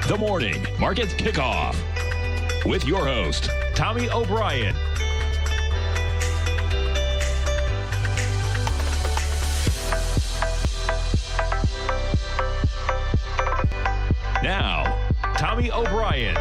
The Morning Market Kickoff with your host, Tommy O'Brien. Now, Tommy O'Brien.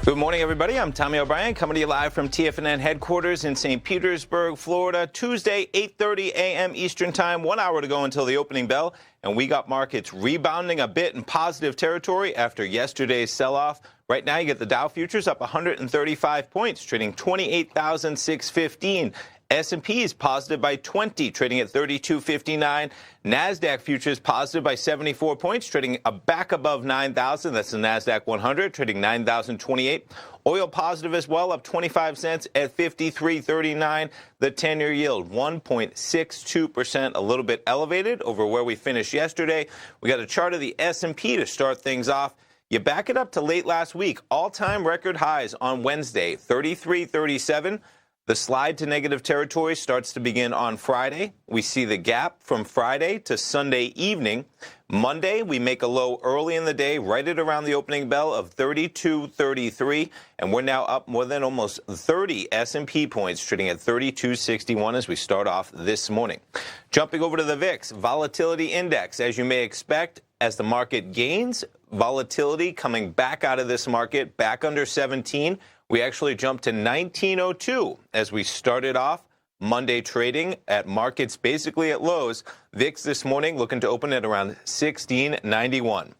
Good morning, everybody. I'm Tommy O'Brien, coming to you live from TFNN headquarters in St. Petersburg, Florida. Tuesday, 8:30 a.m. Eastern Time, 1 hour to go until the opening bell. And we got markets rebounding a bit in positive territory after yesterday's sell-off. Right now, you get the Dow futures up 135 points, trading 28,615. S&P is positive by 20, trading at 32.59. NASDAQ futures positive by 74 points, trading back above 9,000. That's the NASDAQ 100, trading 9,028. Oil positive as well, up 25 cents at 53.39. The 10-year yield, 1.62%, a little bit elevated over where we finished yesterday. We got a chart of the S&P to start things off. You back it up to late last week. All-time record highs on Wednesday, 33.37. The slide to negative territory starts to begin on Friday. We see the gap from Friday to Sunday evening. Monday, we make a low early in the day, right at around the opening bell of 32.33, and we're now up more than almost 30 S&P points, trading at 32.61 as we start off this morning. Jumping over to the Vix Volatility Index, as you may expect, as the market gains, volatility coming back out of this market, back under 17. We actually jumped to 1902 as we started off Monday trading at markets basically at lows. VIX this morning looking to open at around 1691.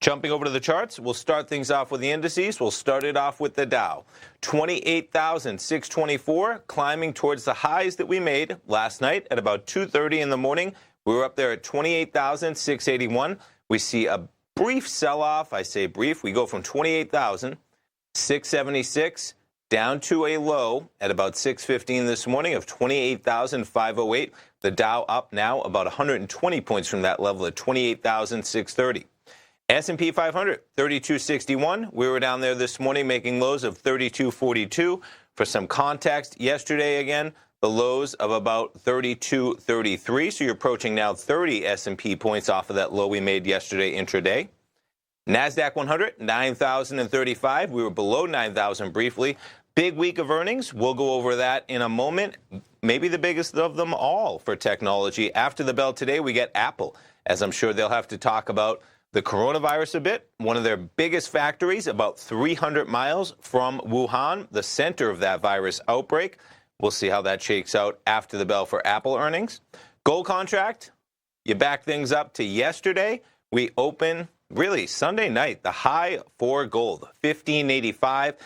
Jumping over to the charts, we'll start things off with the indices. We'll start it off with the Dow. 28,624, climbing towards the highs that we made last night at about 2:30 in the morning. We were up there at 28,681. We see a brief sell-off. I say brief. We go from 28,676 down to a low at about 6:15 this morning of 28,508. The Dow up now about 120 points from that level at 28,630. S&P 500, 3261. We were down there this morning making lows of 3242. For some context, yesterday again, the lows of about 3233. So you're approaching now 30 S&P points off of that low we made yesterday intraday. NASDAQ 100, 9,035. We were below 9,000 briefly. Big week of earnings. We'll go over that in a moment. Maybe the biggest of them all for technology. After the bell today, we get Apple, as I'm sure they'll have to talk about the coronavirus a bit. One of their biggest factories, about 300 miles from Wuhan, the center of that virus outbreak. We'll see how that shakes out after the bell for Apple earnings. Gold contract, you back things up to yesterday. We open really Sunday night, the high for gold, 1585.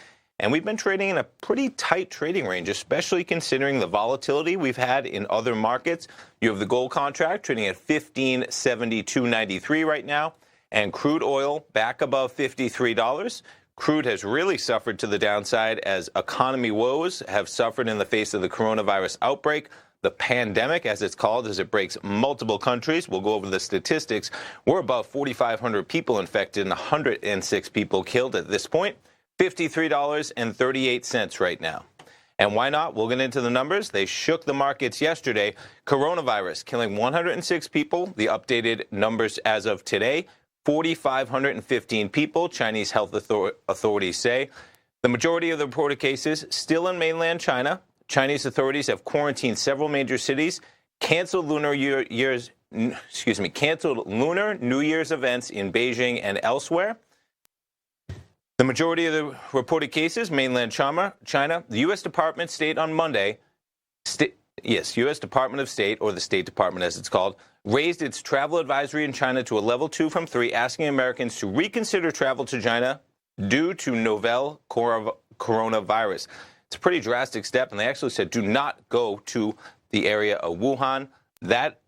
And we've been trading in a pretty tight trading range, especially considering the volatility we've had in other markets. You have the gold contract trading at 1572.93 right now, and crude oil back above $53. Crude has really suffered to the downside as economy woes have suffered in the face of the coronavirus outbreak. The pandemic, as it's called, as it breaks multiple countries. We'll go over the statistics. We're above 4,500 people infected and 106 people killed at this point. $53.38 right now. And why not? We'll get into the numbers. They shook the markets yesterday. Coronavirus killing 106 people. The updated numbers as of today, 4,515 people, Chinese health authorities say. The majority of the reported cases still in mainland China. Chinese authorities have quarantined several major cities, canceled Lunar New Year's events in Beijing and elsewhere. The majority of the reported cases, mainland China. The U.S. Department of State on Monday, U.S. Department of State, or the State Department as it's called, raised its travel advisory in China to a level 2 from 3, asking Americans to reconsider travel to China due to novel coronavirus. It's a pretty drastic step, and they actually said do not go to the area of Wuhan. That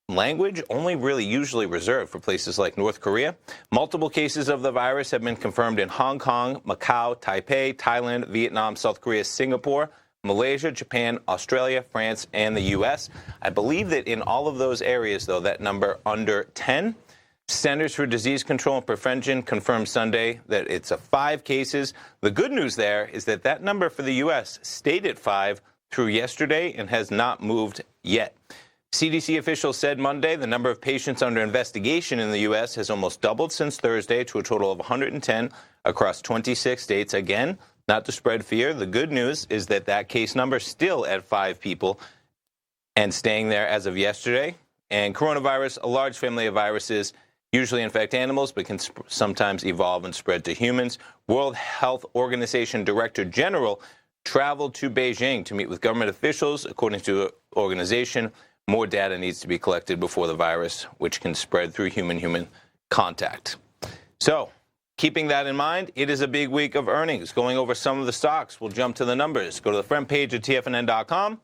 language only really usually reserved for places like North Korea. Multiple cases of the virus have been confirmed in Hong Kong, Macau, Taipei, Thailand, Vietnam, South Korea, Singapore, Malaysia, Japan, Australia, France, and the U.S. I believe that in all of those areas, though, that number under 10. Centers for Disease Control and Prevention confirmed Sunday that it's 5 cases. The good news there is that that number for the U.S. stayed at 5 through yesterday and has not moved yet. CDC officials said Monday the number of patients under investigation in the U.S. has almost doubled since Thursday to a total of 110 across 26 states. Again, not to spread fear. The good news is that that case number is still at 5 people and staying there as of yesterday. And coronavirus, a large family of viruses, usually infect animals, but can sometimes evolve and spread to humans. World Health Organization Director General traveled to Beijing to meet with government officials. According to the organization, more data needs to be collected before the virus, which can spread through human-human contact. So, keeping that in mind, it is a big week of earnings. Going over some of the stocks, we'll jump to the numbers. Go to the front page of TFNN.com.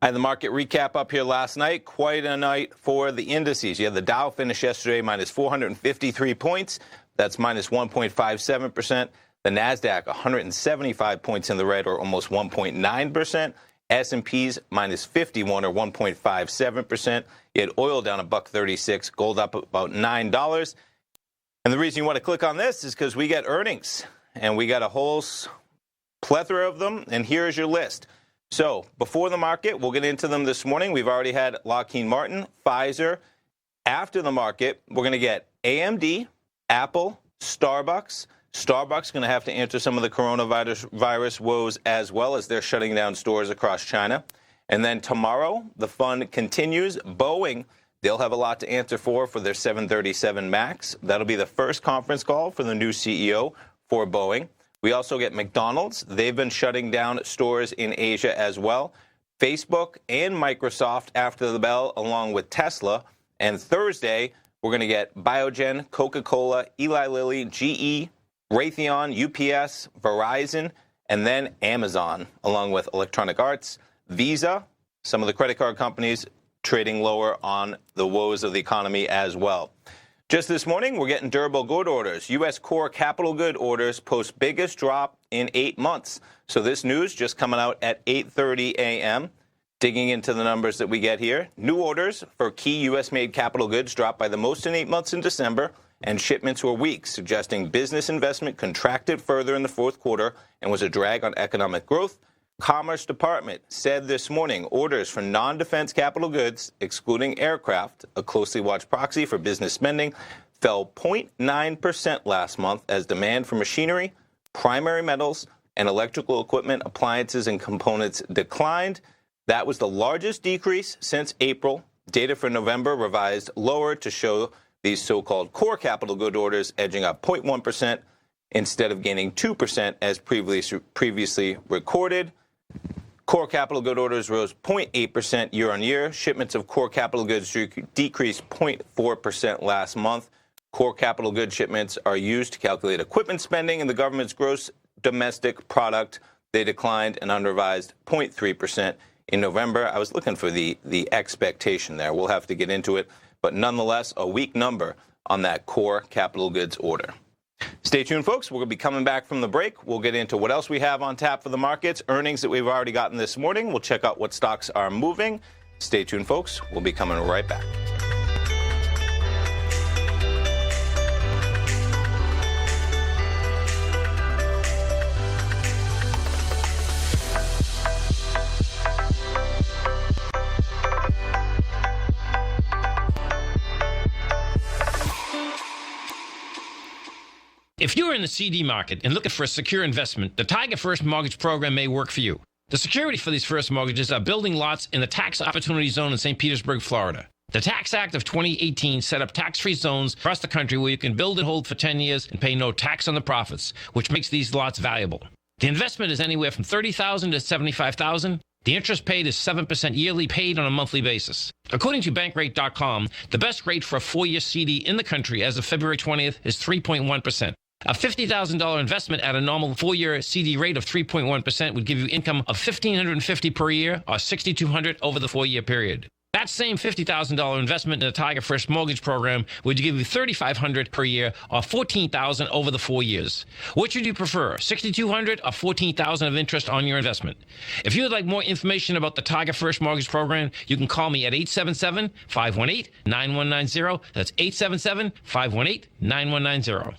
I had the market recap up here last night. Quite a night for the indices. You had the Dow finish yesterday minus 453 points. That's minus 1.57%. The NASDAQ, 175 points in the red, or almost 1.9%. S&P's minus 51, or 1.57%. You had oil down $1.36, gold up about $9. And the reason you want to click on this is because we get earnings, and we got a whole plethora of them, and here is your list. So before the market, we'll get into them this morning. We've already had Lockheed Martin, Pfizer. After the market, we're going to get AMD, Apple, Starbucks. Starbucks going to have to answer some of the coronavirus woes as well, as they're shutting down stores across China. And then tomorrow, the fun continues. Boeing, they'll have a lot to answer for their 737 MAX. That'll be the first conference call for the new CEO for Boeing. We also get McDonald's. They've been shutting down stores in Asia as well. Facebook and Microsoft after the bell, along with Tesla. And Thursday, we're going to get Biogen, Coca-Cola, Eli Lilly, GE, Raytheon, UPS, Verizon, and then Amazon, along with Electronic Arts, Visa, some of the credit card companies trading lower on the woes of the economy as well. Just this morning, we're getting durable good orders. U.S. core capital good orders post biggest drop in 8 months. So this news just coming out at 8:30 a.m. Digging into the numbers that we get here. New orders for key U.S.-made capital goods dropped by the most in 8 months in December, and shipments were weak, suggesting business investment contracted further in the fourth quarter and was a drag on economic growth. Commerce Department said this morning orders for non-defense capital goods, excluding aircraft, a closely watched proxy for business spending, fell 0.9% last month as demand for machinery, primary metals, and electrical equipment, appliances, and components declined. That was the largest decrease since April. Data for November revised lower to show these so-called core capital good orders edging up 0.1% instead of gaining 2% as previously recorded. Core capital good orders rose 0.8% year-on-year. Shipments of core capital goods decreased 0.4% last month. Core capital good shipments are used to calculate equipment spending in the government's gross domestic product. They declined an unrevised 0.3% in November. I was looking for the expectation there. We'll have to get into it. But nonetheless, a weak number on that core capital goods order. Stay tuned, folks. We're going to be coming back from the break. We'll get into what else we have on tap for the markets, earnings that we've already gotten this morning. We'll check out what stocks are moving. Stay tuned, folks. We'll be coming right back. If you're in the CD market and looking for a secure investment, the Tiger First Mortgage Program may work for you. The security for these first mortgages are building lots in the tax opportunity zone in St. Petersburg, Florida. The Tax Act of 2018 set up tax-free zones across the country where you can build and hold for 10 years and pay no tax on the profits, which makes these lots valuable. The investment is anywhere from $30,000 to $75,000. The interest paid is 7% yearly, paid on a monthly basis. According to Bankrate.com, the best rate for a 4-year CD in the country as of February 20th is 3.1%. A $50,000 investment at a normal 4-year CD rate of 3.1% would give you income of $1,550 per year or $6,200 over the 4-year period. That same $50,000 investment in the Tiger First Mortgage Program would give you $3,500 per year or $14,000 over the 4 years. Which would you prefer, $6,200 or $14,000 of interest on your investment? If you would like more information about the Tiger First Mortgage Program, you can call me at 877-518-9190. That's 877-518-9190.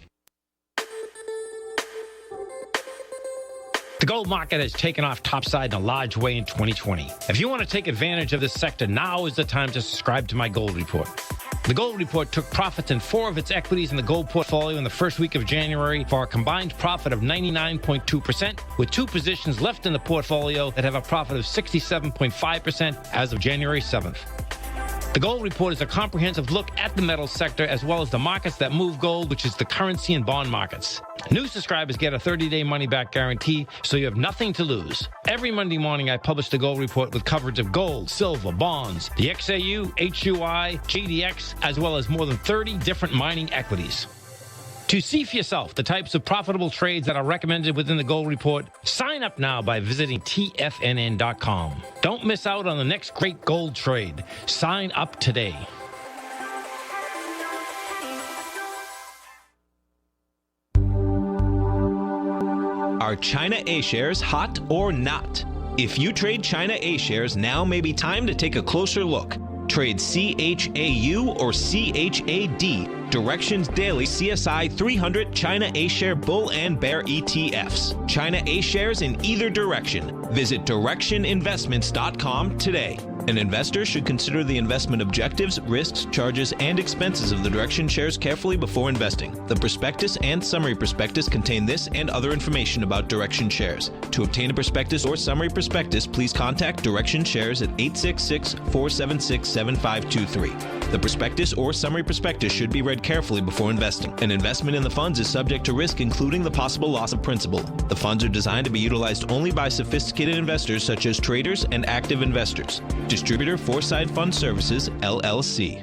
The gold market has taken off topside in a large way in 2020. If you want to take advantage of this sector, now is the time to subscribe to my gold report. The gold report took profits in 4 of its equities in the gold portfolio in the first week of January for a combined profit of 99.2%, with 2 positions left in the portfolio that have a profit of 67.5% as of January 7th. The gold report is a comprehensive look at the metals sector as well as the markets that move gold, which is the currency and bond markets. New subscribers get a 30-day money-back guarantee, so you have nothing to lose. Every Monday morning, I publish the gold report with coverage of gold, silver, bonds, the XAU, HUI, GDX, as well as more than 30 different mining equities. To see for yourself the types of profitable trades that are recommended within the gold report, sign up now by visiting TFNN.com. Don't miss out on the next great gold trade. Sign up today. Are China A-shares hot or not? If you trade China A-shares, now may be time to take a closer look. Trade CHAU or CHAD, Directions Daily CSI 300 China A-share Bull and Bear ETFs. China A-shares in either direction. Visit directioninvestments.com today. An investor should consider the investment objectives, risks, charges, and expenses of the Direction shares carefully before investing. The prospectus and summary prospectus contain this and other information about Direction shares. To obtain a prospectus or summary prospectus, please contact Direction shares at 866-476-7523. The prospectus or summary prospectus should be read carefully before investing. An investment in the funds is subject to risk, including the possible loss of principal. The funds are designed to be utilized only by sophisticated investors such as traders and active investors. Distributor Foreside Fund Services, LLC.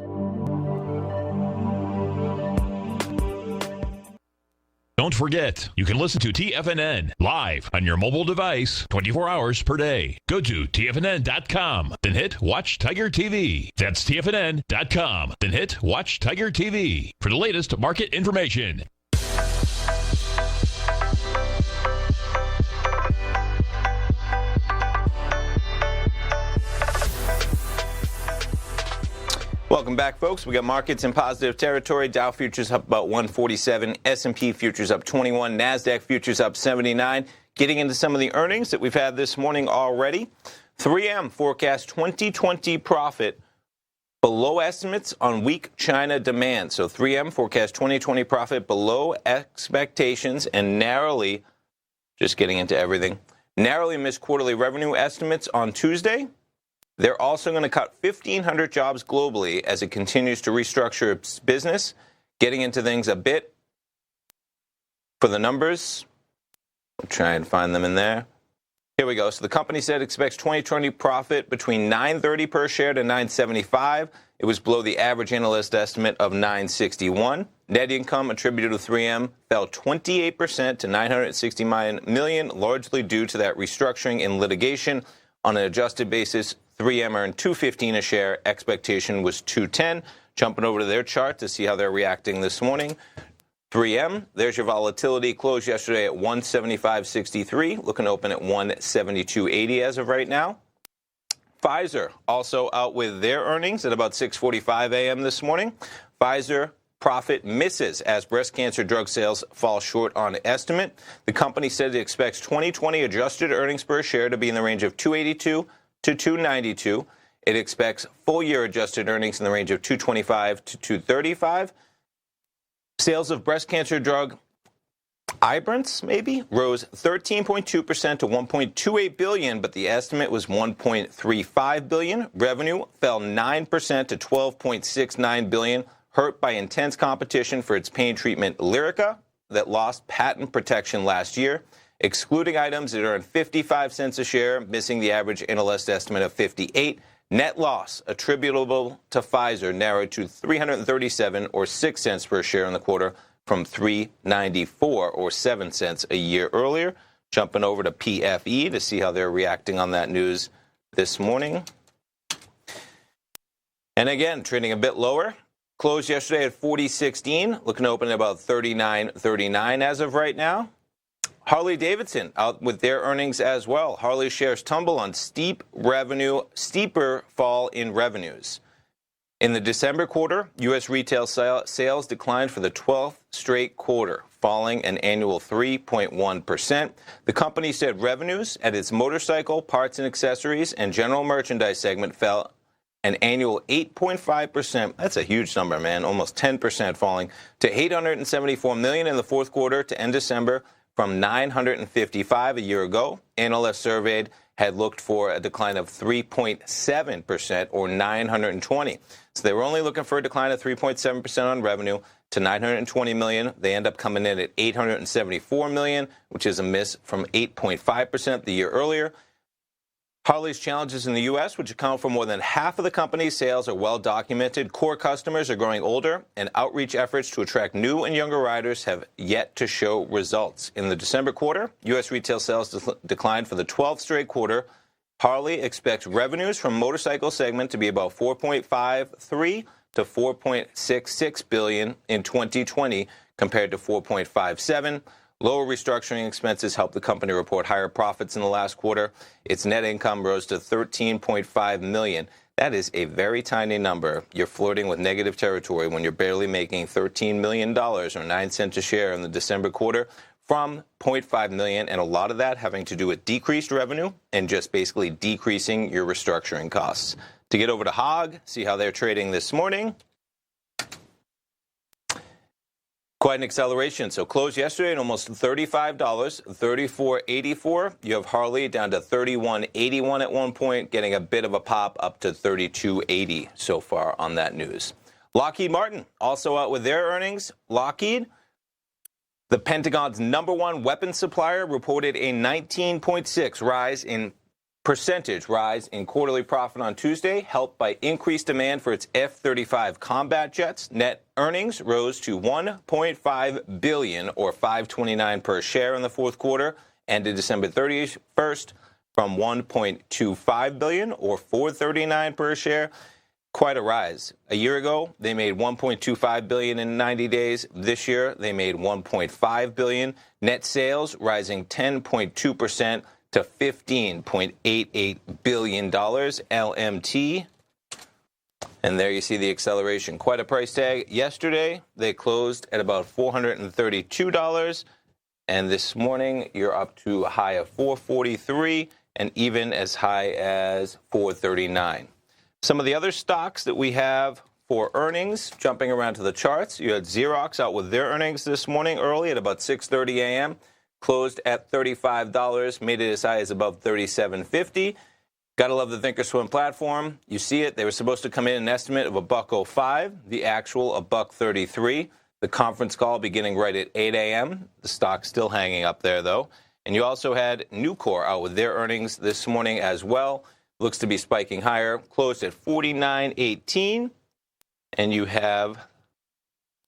Don't forget, you can listen to TFNN live on your mobile device 24 hours per day. Go to TFNN.com, then hit Watch Tiger TV. That's TFNN.com, then hit Watch Tiger TV for the latest market information. Welcome back, folks. We got markets in positive territory. Dow futures up about 147, S&P futures up 21, NASDAQ futures up 79. Getting into some of the earnings that we've had this morning already. 3M forecasts 2020 profit below estimates on weak China demand. So 3M forecasts 2020 profit below expectations and narrowly, just getting into everything, narrowly missed quarterly revenue estimates on Tuesday. They're also going to cut 1,500 jobs globally as it continues to restructure its business. Getting into things a bit for the numbers. I'll try and find them in there. Here we go. So the company said it expects 2020 profit between $9.30 per share to $9.75. It was below the average analyst estimate of $9.61. Net income attributed to 3M fell 28% to $969 million, largely due to that restructuring and litigation. On an adjusted basis, 3M earned $2.15 a share. Expectation was $2.10. Jumping over to their chart to see how they're reacting this morning. 3M, there's your volatility. Closed yesterday at 175.63. Looking to open at 172.80 as of right now. Pfizer also out with their earnings at about 6:45 a.m. this morning. Pfizer profit misses as breast cancer drug sales fall short on estimate. The company said it expects 2020 adjusted earnings per share to be in the range of $2.82 to $2.92. It expects full-year adjusted earnings in the range of $2.25 to $2.35. Sales of breast cancer drug Ibrance, maybe, rose 13.2% to $1.28 billion, but the estimate was $1.35 billion. Revenue fell 9% to $12.69 billion, hurt by intense competition for its pain treatment Lyrica that lost patent protection last year. Excluding items that earned 55 cents a share, missing the average analyst estimate of 58. Net loss attributable to Pfizer narrowed to $337 or 6 cents per share in the quarter from $394 or 7 cents a year earlier. Jumping over to PFE to see how they're reacting on that news this morning. And again, trading a bit lower. Closed yesterday at 40.16, looking to open at about 39.39 as of right now. Harley-Davidson out with their earnings as well. Harley shares tumble on steeper fall in revenues. In the December quarter, U.S. retail sales declined for the 12th straight quarter. falling an annual 3.1%. The company said revenues at its motorcycle, parts and accessories, and general merchandise segment fell an annual 8.5%. That's a huge number, man. Almost 10% falling to $874 million in the fourth quarter to end December from $955 a year ago. Analysts surveyed had looked for a decline of 3.7% or 920. So they were only looking for a decline of 3.7% on revenue to $920 million. They end up coming in at $874 million, which is a miss from 8.5% the year earlier. Harley's challenges in the U.S., which account for more than half of the company's sales, are well documented. Core customers are growing older, and outreach efforts to attract new and younger riders have yet to show results. In the December quarter, U.S. retail sales declined for the 12th straight quarter. Harley expects revenues from motorcycle segment to be about $4.53 to $4.66 billion in 2020 compared to $4.57. Lower restructuring expenses helped the company report higher profits in the last quarter. Its net income rose to $13.5 million. That is a very tiny number. You're flirting with negative territory when you're barely making $13 million or 9 cents a share in the December quarter from $0.5 million, and a lot of that having to do with decreased revenue and just basically decreasing your restructuring costs. To get over to HOG, see how they're trading this morning. Quite an acceleration. So closed yesterday at almost $35, $34.84. You have Harley down to $31.81 at one point, getting a bit of a pop up to $32.80 so far on that news. Lockheed Martin also out with their earnings. Lockheed, the Pentagon's #1 weapons supplier, reported a 19.6% rise in quarterly profit on Tuesday, helped by increased demand for its F-35 combat jets. Net earnings rose to $1.5 billion or $5.29 per share in the fourth quarter, ended December 31st, from $1.25 billion or $4.39 per share. Quite a rise. A year ago, they made $1.25 billion in 90 days. This year, they made $1.5 billion. Net sales rising 10.2%. to $15.88 billion LMT. And there you see the acceleration. Quite a price tag. Yesterday, they closed at about $432. And this morning, you're up to a high of $443 and even as high as $439. Some of the other stocks that we have for earnings, jumping around to the charts, you had Xerox out with their earnings this morning early at about 6:30 a.m., closed at $35, made it as high as above $37.50. Gotta love the Thinkorswim platform. You see it. They were supposed to come in an estimate of $1.05, the actual $1.33. The conference call beginning right at 8 a.m. The stock's still hanging up there, though. And you also had Nucor out with their earnings this morning as well. Looks to be spiking higher. Closed at $49.18. And you have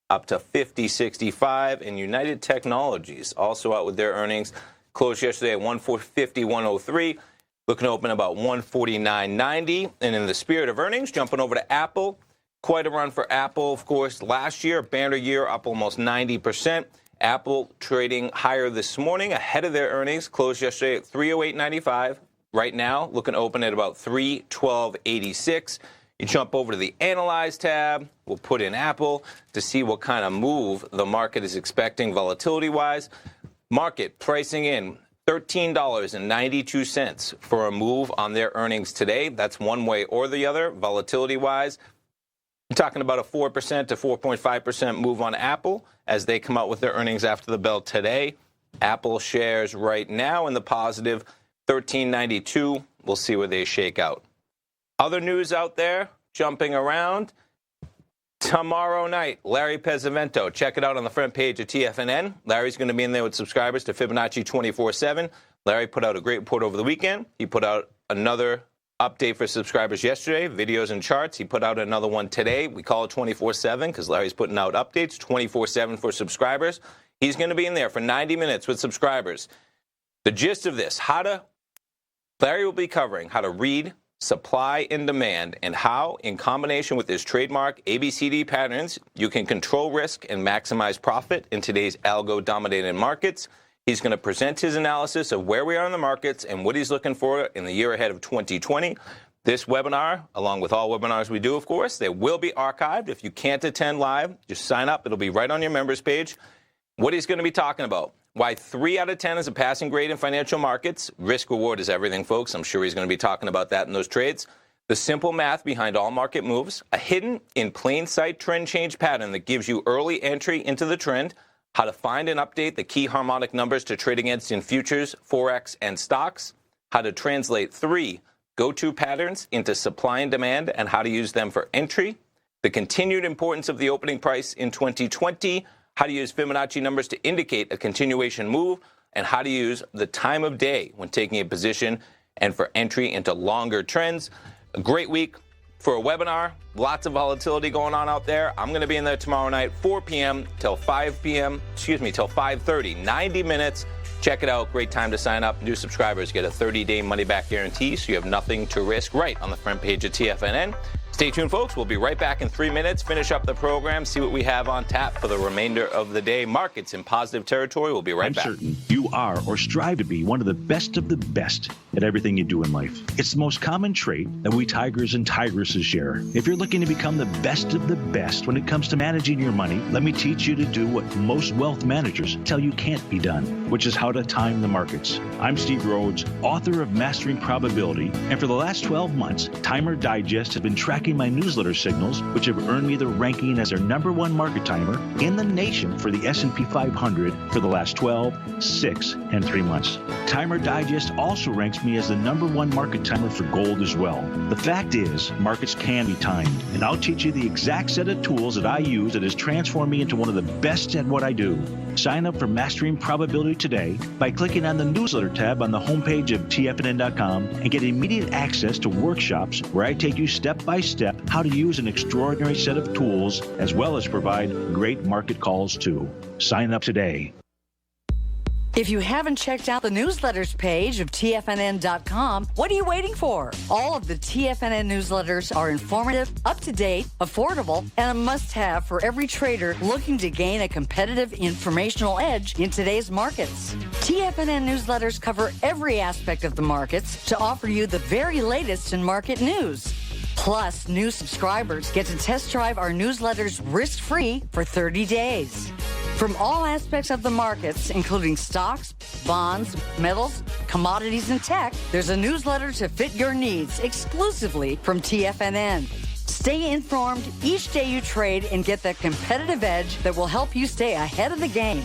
up to $50.65, and United Technologies also out with their earnings. Closed yesterday at $150.103, looking to open about $149.90. And in the spirit of earnings, jumping over to Apple. Quite a run for Apple, of course. Last year, banner year, up almost 90%. Apple trading higher this morning, ahead of their earnings. Closed yesterday at $308.95. Right now, looking to open at about $312.86. You jump over to the Analyze tab. We'll put in Apple to see what kind of move the market is expecting volatility-wise. Market pricing in $13.92 for a move on their earnings today. That's one way or the other, volatility-wise. I'm talking about a 4% to 4.5% move on Apple as they come out with their earnings after the bell today. Apple shares right now in the positive, $13.92. We'll see where they shake out. Other news out there, jumping around. Tomorrow night, Larry Pesavento. Check it out on the front page of TFNN. Larry's going to be in there with subscribers to Fibonacci 24/7. Larry put out a great report over the weekend. He put out another update for subscribers yesterday, videos and charts. He put out another one today. We call it 24/7 because Larry's putting out updates, 24/7 for subscribers. He's going to be in there for 90 minutes with subscribers. The gist of this, Larry will be covering how to read supply and demand, and how, in combination with his trademark ABCD patterns, you can control risk and maximize profit in today's algo-dominated markets. He's going to present his analysis of where we are in the markets and what he's looking for in the year ahead of 2020. This webinar, along with all webinars we do, of course, they will be archived. If you can't attend live, just sign up. It'll be right on your members page. what he's going to be talking about. Why 3 out of 10 is a passing grade in financial markets. Risk reward is everything, folks. I'm sure he's going to be talking about that in those trades. The simple math behind all market moves. A hidden in plain sight trend change pattern that gives you early entry into the trend. How to find and update the key harmonic numbers to trade against in futures, Forex, and stocks. How to translate 3 go-to patterns into supply and demand and how to use them for entry. The continued importance of the opening price in 2020. How to use Fibonacci numbers to indicate a continuation move. And how to use the time of day when taking a position and for entry into longer trends. A great week for a webinar. Lots of volatility going on out there. I'm going to be in there tomorrow night, 4 p.m. till 5:30, 90 minutes. Check it out. Great time to sign up. New subscribers get a 30-day money-back guarantee, so you have nothing to risk right on the front page of TFNN. Stay tuned, folks. We'll be right back in 3 minutes. Finish up the program, see what we have on tap for the remainder of the day. Markets in positive territory. We'll be right back. I'm certain you are or strive to be one of the best at everything you do in life. It's the most common trait that we tigers and tigresses share. If you're looking to become the best of the best when it comes to managing your money, let me teach you to do what most wealth managers tell you can't be done, which is how to time the markets. I'm Steve Rhodes, author of Mastering Probability, and for the last 12 months, Timer Digest has been tracking my newsletter signals, which have earned me the ranking as their #1 market timer in the nation for the S&P 500 for the last 12, 6, and 3 months. Timer Digest also ranks me as the #1 market timer for gold as well. The fact is, markets can be timed, and I'll teach you the exact set of tools that I use that has transformed me into one of the best at what I do. Sign up for Mastering Probability today by clicking on the newsletter tab on the homepage of TFNN.com and get immediate access to workshops where I take you step by step how to use an extraordinary set of tools as well as provide great market calls too. Sign up today. If you haven't checked out the newsletters page of TFNN.com, what are you waiting for? All of the TFNN newsletters are informative, up-to-date, affordable, and a must-have for every trader looking to gain a competitive informational edge in today's markets. TFNN newsletters cover every aspect of the markets to offer you the very latest in market news. Plus, new subscribers get to test drive our newsletters risk-free for 30 days. From all aspects of the markets, including stocks, bonds, metals, commodities, and tech, there's a newsletter to fit your needs exclusively from TFNN. Stay informed each day you trade and get that competitive edge that will help you stay ahead of the game.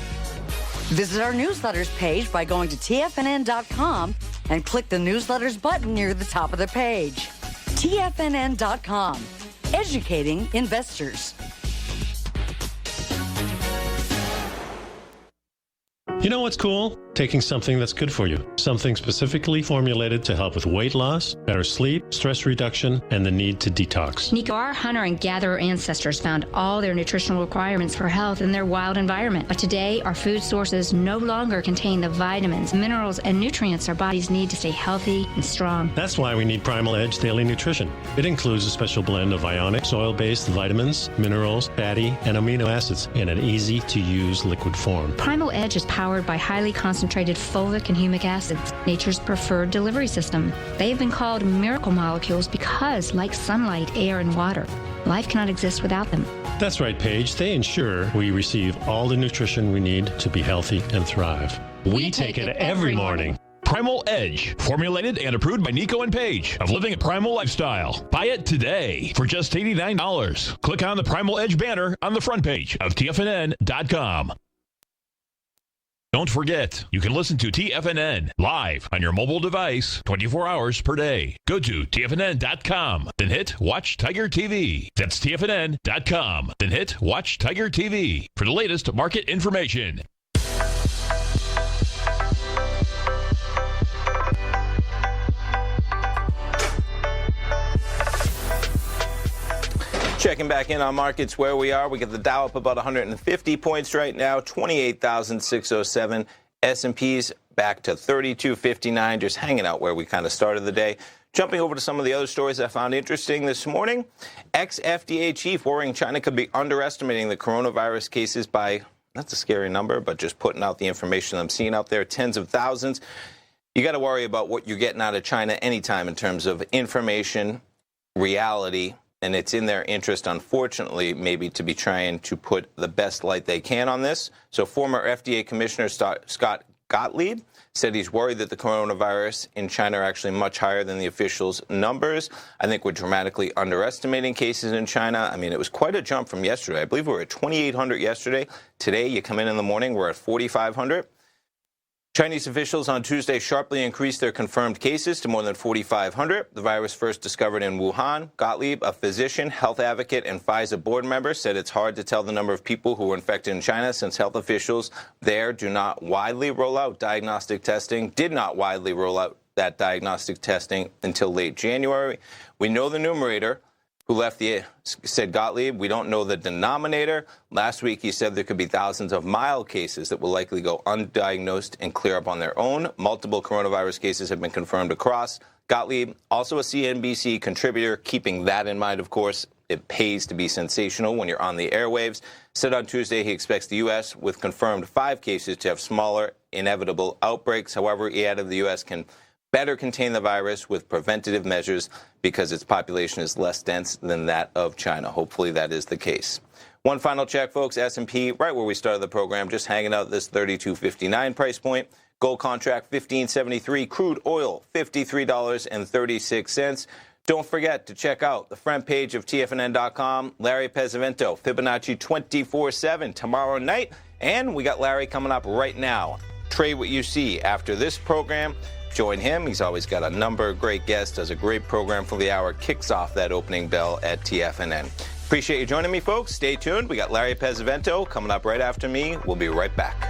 Visit our newsletters page by going to TFNN.com and click the newsletters button near the top of the page. TFNN.com, educating investors. You know what's cool? Taking something that's good for you. Something specifically formulated to help with weight loss, better sleep, stress reduction, and the need to detox. Nico, our hunter and gatherer ancestors found all their nutritional requirements for health in their wild environment. But today, our food sources no longer contain the vitamins, minerals, and nutrients our bodies need to stay healthy and strong. That's why we need Primal Edge Daily Nutrition. It includes a special blend of ionic, soil-based vitamins, minerals, fatty, and amino acids in an easy-to-use liquid form. Primal Edge is powered by highly concentrated fulvic and humic acids, nature's preferred delivery system. They have been called miracle molecules because, like sunlight, air, and water, life cannot exist without them. That's right, Paige. They ensure we receive all the nutrition we need to be healthy and thrive. We take it every morning. Primal Edge, formulated and approved by Nico and Paige of Living a Primal Lifestyle. Buy it today for just $89. Click on the Primal Edge banner on the front page of TFNN.com. Don't forget, you can listen to TFNN live on your mobile device 24 hours per day. Go to TFNN.com, then hit Watch Tiger TV. That's TFNN.com, then hit Watch Tiger TV for the latest market information. Checking back in on markets where we are. We get the Dow up about 150 points right now, 28,607. S&P's back to 3259, just hanging out where we kind of started the day. Jumping over to some of the other stories I found interesting this morning. Ex-FDA chief worrying China could be underestimating the coronavirus cases by, that's a scary number, but just putting out the information I'm seeing out there, tens of thousands. You got to worry about what you're getting out of China anytime in terms of information, reality, and it's in their interest, unfortunately, maybe to be trying to put the best light they can on this. So former FDA Commissioner Scott Gottlieb said he's worried that the coronavirus in China are actually much higher than the officials' numbers. I think we're dramatically underestimating cases in China. I mean, it was quite a jump from yesterday. I believe we were at 2,800 yesterday. Today, you come in the morning, we're at 4,500. Chinese officials on Tuesday sharply increased their confirmed cases to more than 4,500. The virus first discovered in Wuhan. Gottlieb, a physician, health advocate, and Pfizer board member, said it's hard to tell the number of people who were infected in China since health officials there did not widely roll out that diagnostic testing until late January. We know the numerator who left said Gottlieb. We don't know the denominator. Last week, he said there could be thousands of mild cases that will likely go undiagnosed and clear up on their own. Multiple coronavirus cases have been confirmed across. Gottlieb, also a CNBC contributor, keeping that in mind, of course. It pays to be sensational when you're on the airwaves. Said on Tuesday he expects the U.S., with confirmed 5 cases, to have smaller, inevitable outbreaks. However, he added the U.S. can better contain the virus with preventative measures because its population is less dense than that of China. Hopefully that is the case. One final check, folks. S&P, right where we started the program, just hanging out this $32.59 price point. Gold contract, $15.73. Crude oil, $53.36. Don't forget to check out the front page of TFNN.com. Larry Pesavento, Fibonacci 24/7 tomorrow night. And we got Larry coming up right now. Trade what you see after this program. Join him. He's always got a number of great guests, does a great program for the hour, kicks off that opening bell at TFNN. Appreciate you joining me, folks. Stay tuned. We got Larry Pesavento coming up right after me. We'll be right back.